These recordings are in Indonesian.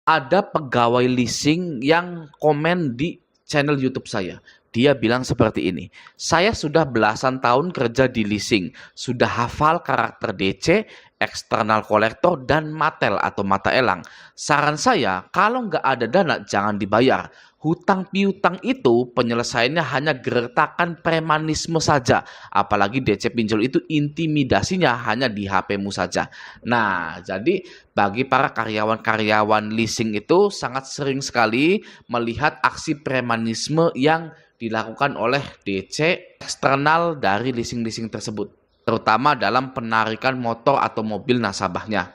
Ada pegawai leasing yang komen di channel YouTube saya. Dia bilang seperti ini, saya sudah belasan tahun kerja di leasing, sudah hafal karakter DC, eksternal kolektor, dan matel atau mata elang. Saran saya, kalau nggak ada dana, jangan dibayar. Hutang piutang itu penyelesaiannya hanya gertakan premanisme saja. Apalagi DC pinjol itu intimidasinya hanya di HP-mu saja. Nah, jadi bagi para karyawan-karyawan leasing itu sangat sering sekali melihat aksi premanisme yang dilakukan oleh DC eksternal dari leasing-leasing tersebut, terutama dalam penarikan motor atau mobil nasabahnya.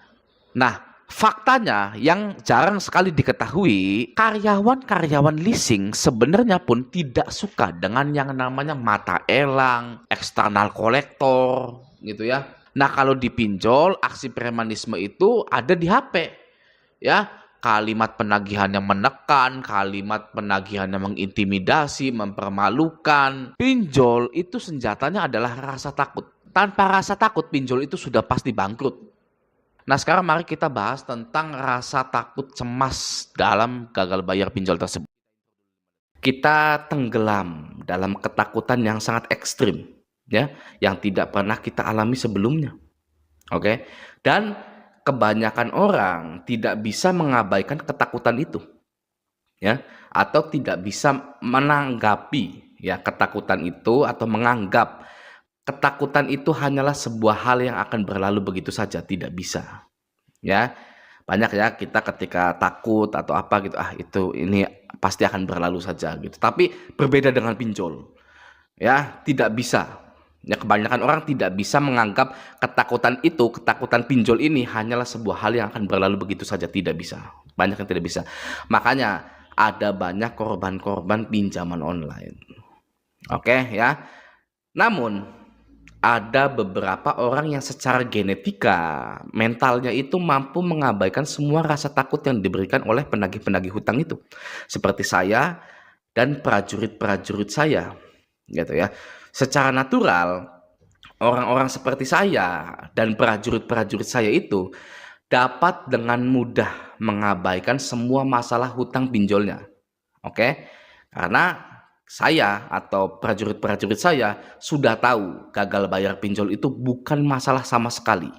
Nah, faktanya yang jarang sekali diketahui, karyawan-karyawan leasing sebenarnya pun tidak suka dengan yang namanya mata elang, eksternal kolektor, gitu ya. Nah, kalau dipinjol, aksi premanisme itu ada di HP, ya. Kalimat penagihan yang menekan, kalimat penagihan yang mengintimidasi, mempermalukan. Pinjol itu senjatanya adalah rasa takut. Tanpa rasa takut, pinjol itu sudah pasti bangkrut. Nah, sekarang mari kita bahas tentang rasa takut cemas dalam gagal bayar pinjol tersebut. Kita tenggelam dalam ketakutan yang sangat ekstrim, ya, yang tidak pernah kita alami sebelumnya. Oke. Dan kebanyakan orang tidak bisa mengabaikan ketakutan itu, ya, atau tidak bisa menanggapi ya ketakutan itu atau menganggap ketakutan itu hanyalah sebuah hal yang akan berlalu begitu saja, tidak bisa. Ya, banyak ya kita ketika takut atau apa gitu, itu ini pasti akan berlalu saja gitu. Tapi berbeda dengan pinjol, ya tidak bisa. Ya, kebanyakan orang tidak bisa menganggap ketakutan pinjol ini hanyalah sebuah hal yang akan berlalu begitu saja, tidak bisa. Banyak yang tidak bisa. Makanya ada banyak korban-korban pinjaman online. Oke ya. Namun ada beberapa orang yang secara genetika mentalnya itu mampu mengabaikan semua rasa takut yang diberikan oleh penagih-penagih hutang itu. Seperti saya dan prajurit-prajurit saya, gitu ya. Secara natural, orang-orang seperti saya dan prajurit-prajurit saya itu dapat dengan mudah mengabaikan semua masalah hutang pinjolnya. Oke? Karena saya atau prajurit-prajurit saya sudah tahu gagal bayar pinjol itu bukan masalah sama sekali.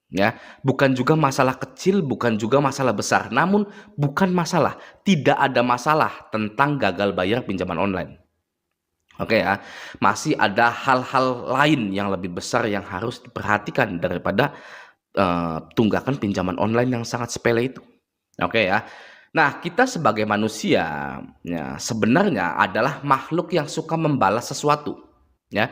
Ya, bukan juga masalah kecil, bukan juga masalah besar, namun bukan masalah, tidak ada masalah tentang gagal bayar pinjaman online. Oke ya, masih ada hal-hal lain yang lebih besar yang harus diperhatikan daripada tunggakan pinjaman online yang sangat sepele itu. Oke ya. Nah, kita sebagai manusia ya sebenarnya adalah makhluk yang suka membalas sesuatu. Ya.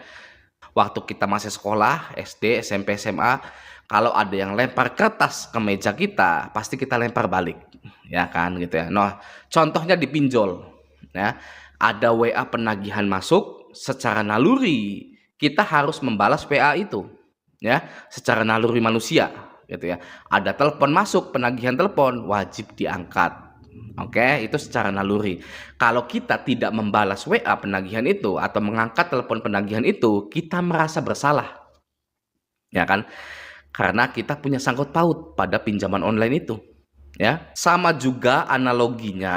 Waktu kita masih sekolah, SD, SMP, SMA, kalau ada yang lempar kertas ke meja kita, pasti kita lempar balik. Ya kan gitu ya. Nah, contohnya di pinjol. Ya. Ada WA penagihan masuk, secara naluri kita harus membalas WA itu. Ya, secara naluri manusia gitu ya. Ada telepon masuk, penagihan telepon, wajib diangkat. Oke, itu secara naluri. Kalau kita tidak membalas WA penagihan itu atau mengangkat telepon penagihan itu, kita merasa bersalah. Ya kan? Karena kita punya sangkut paut pada pinjaman online itu. Ya, sama juga analoginya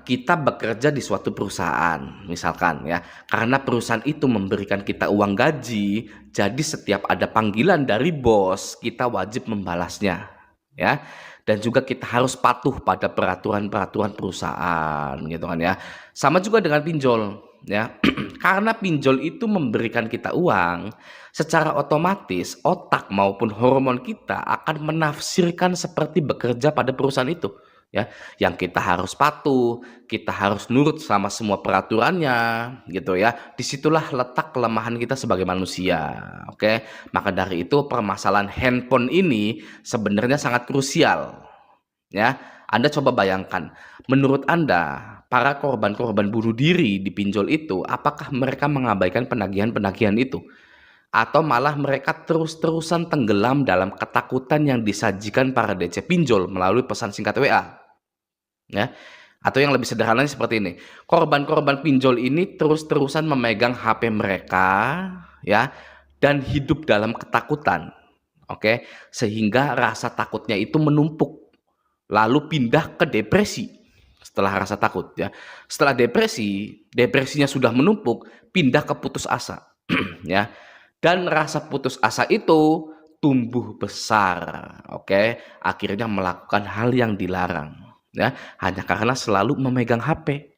kita bekerja di suatu perusahaan, misalkan ya, karena perusahaan itu memberikan kita uang gaji, jadi setiap ada panggilan dari bos, kita wajib membalasnya, ya. Dan juga kita harus patuh pada peraturan-peraturan perusahaan, gitu kan ya. Sama juga dengan pinjol, ya. Karena pinjol itu memberikan kita uang, secara otomatis otak maupun hormon kita akan menafsirkan seperti bekerja pada perusahaan itu, ya. Yang kita harus patuh, kita harus nurut sama semua peraturannya, gitu ya. Disitulah letak kelemahan kita sebagai manusia, oke. Maka dari itu permasalahan handphone ini sebenarnya sangat krusial, ya. Anda coba bayangkan, menurut Anda para korban-korban bunuh diri di pinjol itu, apakah mereka mengabaikan penagihan-penagihan itu? Atau malah mereka terus-terusan tenggelam dalam ketakutan yang disajikan para DC pinjol melalui pesan singkat WA, ya. Atau yang lebih sederhananya seperti ini, korban-korban pinjol ini terus-terusan memegang HP mereka, ya, dan hidup dalam ketakutan, oke, sehingga rasa takutnya itu menumpuk, lalu pindah ke depresi setelah rasa takut ya. Setelah depresinya sudah menumpuk, pindah ke putus asa ya. Dan rasa putus asa itu tumbuh besar, oke. Akhirnya melakukan hal yang dilarang ya, hanya karena selalu memegang HP.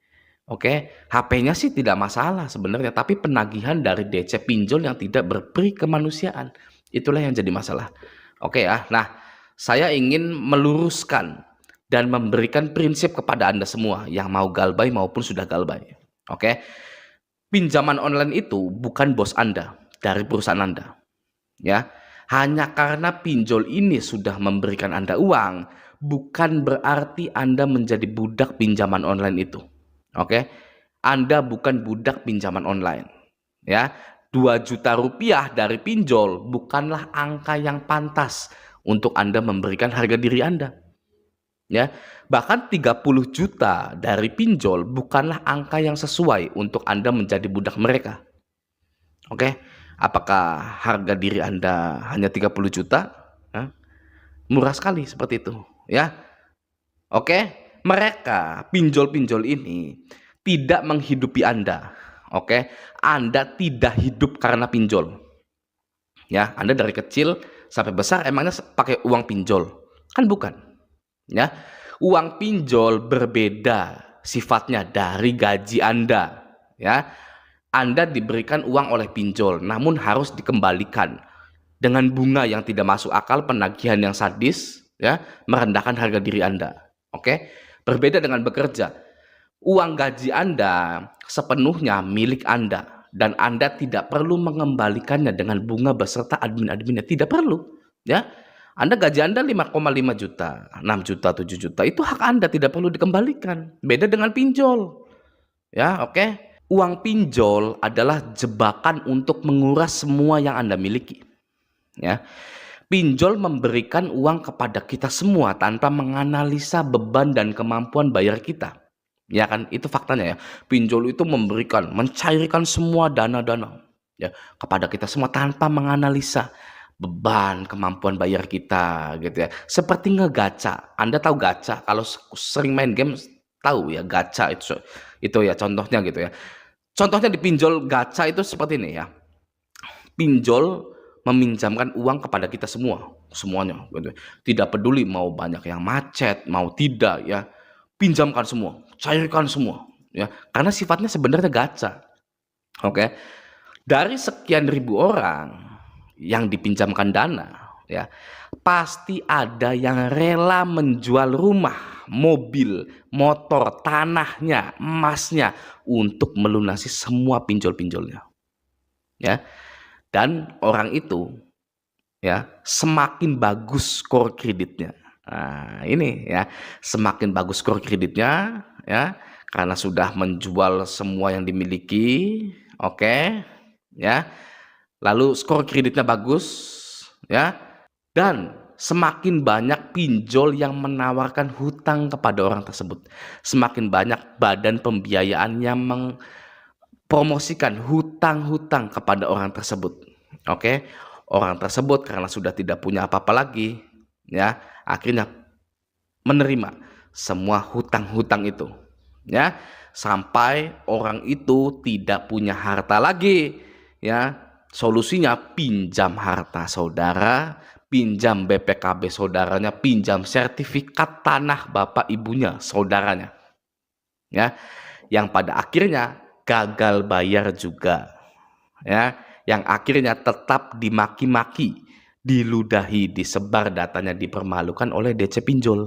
Oke, HP-nya sih tidak masalah sebenarnya, tapi penagihan dari DC pinjol yang tidak berperi kemanusiaan, itulah yang jadi masalah. Oke ya, nah saya ingin meluruskan dan memberikan prinsip kepada Anda semua yang mau galbay maupun sudah galbay. Oke, pinjaman online itu bukan bos Anda dari perusahaan Anda. Ya, hanya karena pinjol ini sudah memberikan Anda uang, bukan berarti Anda menjadi budak pinjaman online itu. Oke, Anda bukan budak pinjaman online. Ya, 2 juta rupiah dari pinjol bukanlah angka yang pantas untuk Anda memberikan harga diri Anda. Ya, bahkan 30 juta dari pinjol bukanlah angka yang sesuai untuk Anda menjadi budak mereka. Oke, apakah harga diri Anda hanya 30 juta? Hah? Murah sekali seperti itu, ya. Oke, mereka pinjol-pinjol ini tidak menghidupi Anda. Oke, Anda tidak hidup karena pinjol. Ya, Anda dari kecil sampai besar emangnya pakai uang pinjol? Kan bukan. Ya, uang pinjol berbeda sifatnya dari gaji Anda. Ya, Anda diberikan uang oleh pinjol, namun harus dikembalikan dengan bunga yang tidak masuk akal, penagihan yang sadis, ya, merendahkan harga diri Anda. Oke, berbeda dengan bekerja. Uang gaji Anda sepenuhnya milik Anda dan Anda tidak perlu mengembalikannya dengan bunga beserta admin-adminnya, tidak perlu, ya. Anda gaji Anda 5,5 juta, 6 juta, 7 juta, itu hak Anda, tidak perlu dikembalikan. Beda dengan pinjol. Ya, oke. Uang pinjol adalah jebakan untuk menguras semua yang Anda miliki. Ya. Pinjol memberikan uang kepada kita semua tanpa menganalisa beban dan kemampuan bayar kita. Ya kan, itu faktanya ya. Pinjol itu mencairkan semua dana-dana ya kepada kita semua tanpa menganalisa beban kemampuan bayar kita gitu ya. Seperti ngegaca. Anda tahu gacha? Kalau sering main game tahu ya gacha itu ya contohnya gitu ya. Contohnya di pinjol gacha itu seperti ini ya. Pinjol meminjamkan uang kepada kita semuanya gitu. Tidak peduli mau banyak yang macet mau tidak ya, pinjamkan semua, cairkan semua ya, karena sifatnya sebenarnya gacha. Oke, dari sekian ribu orang yang dipinjamkan dana ya, pasti ada yang rela menjual rumah, mobil, motor, tanahnya, emasnya untuk melunasi semua pinjol-pinjolnya ya. Dan orang itu ya semakin bagus skor kreditnya. Nah, ini ya, semakin bagus skor kreditnya ya karena sudah menjual semua yang dimiliki, oke, ya. Lalu skor kreditnya bagus ya, dan semakin banyak pinjol yang menawarkan hutang kepada orang tersebut. Semakin banyak badan pembiayaan yang promosikan hutang-hutang kepada orang tersebut. Oke, orang tersebut karena sudah tidak punya apa-apa lagi, ya, akhirnya menerima semua hutang-hutang itu, ya, sampai orang itu tidak punya harta lagi, ya. Solusinya pinjam harta saudara, pinjam BPKB saudaranya, pinjam sertifikat tanah bapak ibunya saudaranya, ya, yang pada akhirnya gagal bayar juga ya, yang akhirnya tetap dimaki-maki, diludahi, disebar datanya, dipermalukan oleh DC pinjol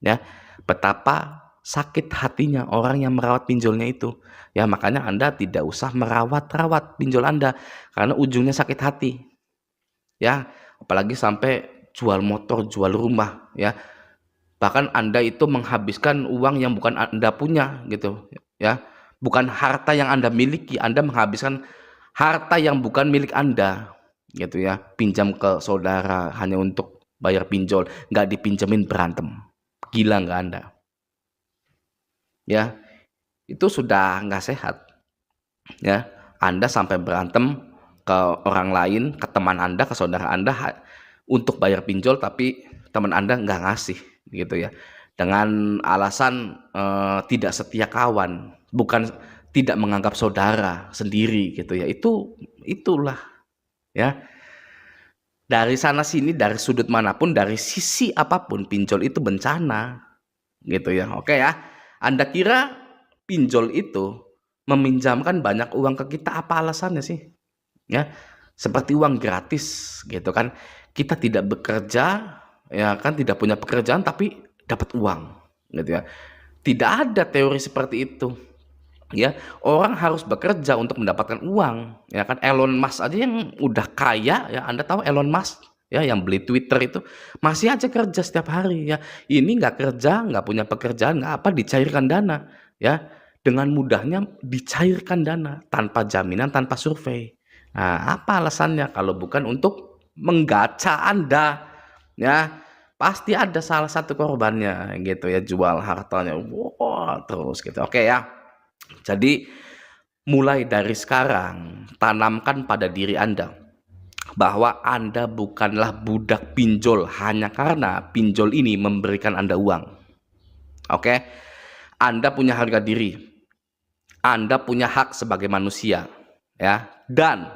ya. Betapa sakit hatinya orang yang merawat pinjolnya itu ya. Makanya Anda tidak usah merawat-rawat pinjol Anda karena ujungnya sakit hati ya, apalagi sampai jual motor, jual rumah ya. Bahkan Anda itu menghabiskan uang yang bukan Anda punya gitu ya. Bukan harta yang Anda miliki, Anda menghabiskan harta yang bukan milik Anda gitu ya. Pinjam ke saudara hanya untuk bayar pinjol, nggak dipinjemin berantem. Gila nggak Anda? Ya, itu sudah nggak sehat ya. Anda sampai berantem ke orang lain, ke teman Anda, ke saudara Anda untuk bayar pinjol, tapi teman Anda nggak ngasih gitu ya. dengan alasan tidak setia kawan, bukan tidak menganggap saudara sendiri gitu ya. Itulah ya. Dari sana sini, dari sudut manapun, dari sisi apapun, pinjol itu bencana gitu ya. Oke ya. Anda kira pinjol itu meminjamkan banyak uang ke kita, apa alasannya sih? Ya, seperti uang gratis gitu kan. Kita tidak bekerja, ya kan, tidak punya pekerjaan tapi dapat uang gitu ya. Tidak ada teori seperti itu. Ya, orang harus bekerja untuk mendapatkan uang, ya kan. Elon Musk aja yang udah kaya, ya, Anda tahu Elon Musk, ya, yang beli Twitter itu masih aja kerja setiap hari ya. Ini nggak kerja, nggak punya pekerjaan, nggak apa, dicairkan dana, ya. Dengan mudahnya dicairkan dana tanpa jaminan, tanpa survei. Nah, apa alasannya kalau bukan untuk menggaca Anda, ya? Pasti ada salah satu korbannya gitu ya, jual hartanya, wah, terus gitu. Oke ya. Jadi mulai dari sekarang tanamkan pada diri Anda bahwa Anda bukanlah budak pinjol hanya karena pinjol ini memberikan Anda uang. Oke? Anda punya harga diri. Anda punya hak sebagai manusia, ya. Dan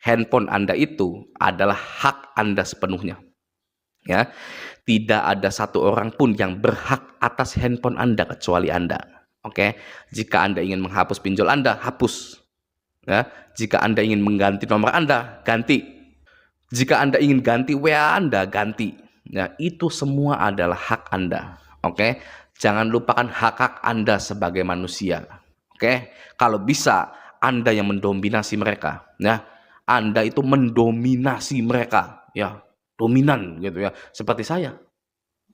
handphone Anda itu adalah hak Anda sepenuhnya. Ya. Tidak ada satu orang pun yang berhak atas handphone Anda kecuali Anda. Oke, jika Anda ingin menghapus pinjol Anda, hapus. Ya, jika Anda ingin mengganti nomor Anda, ganti. Jika Anda ingin ganti WA Anda, ganti. Ya, itu semua adalah hak Anda. Oke, jangan lupakan hak-hak Anda sebagai manusia. Oke, kalau bisa Anda yang mendominasi mereka. Ya, Anda itu mendominasi mereka. Ya, dominan gitu ya, seperti saya.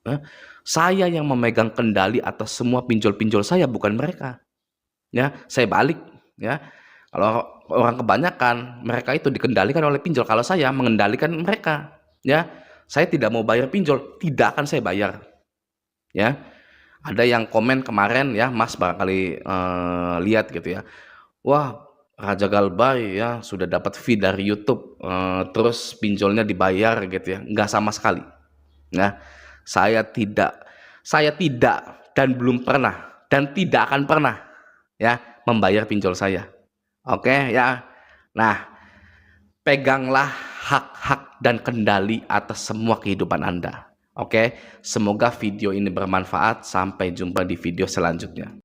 Ya, saya yang memegang kendali atas semua pinjol-pinjol saya, bukan mereka. Ya, saya balik ya. Kalau orang kebanyakan mereka itu dikendalikan oleh pinjol, kalau saya mengendalikan mereka. Ya, saya tidak mau bayar pinjol, tidak akan saya bayar. Ya, ada yang komen kemarin ya, Mas barangkali lihat gitu ya. Wah, Raja Galbay ya sudah dapat fee dari YouTube, terus pinjolnya dibayar gitu ya. Nggak sama sekali. Ya, saya tidak dan belum pernah dan tidak akan pernah ya membayar pinjol saya. Oke ya. Nah, peganglah hak-hak dan kendali atas semua kehidupan Anda. Oke, semoga video ini bermanfaat. Sampai jumpa di video selanjutnya.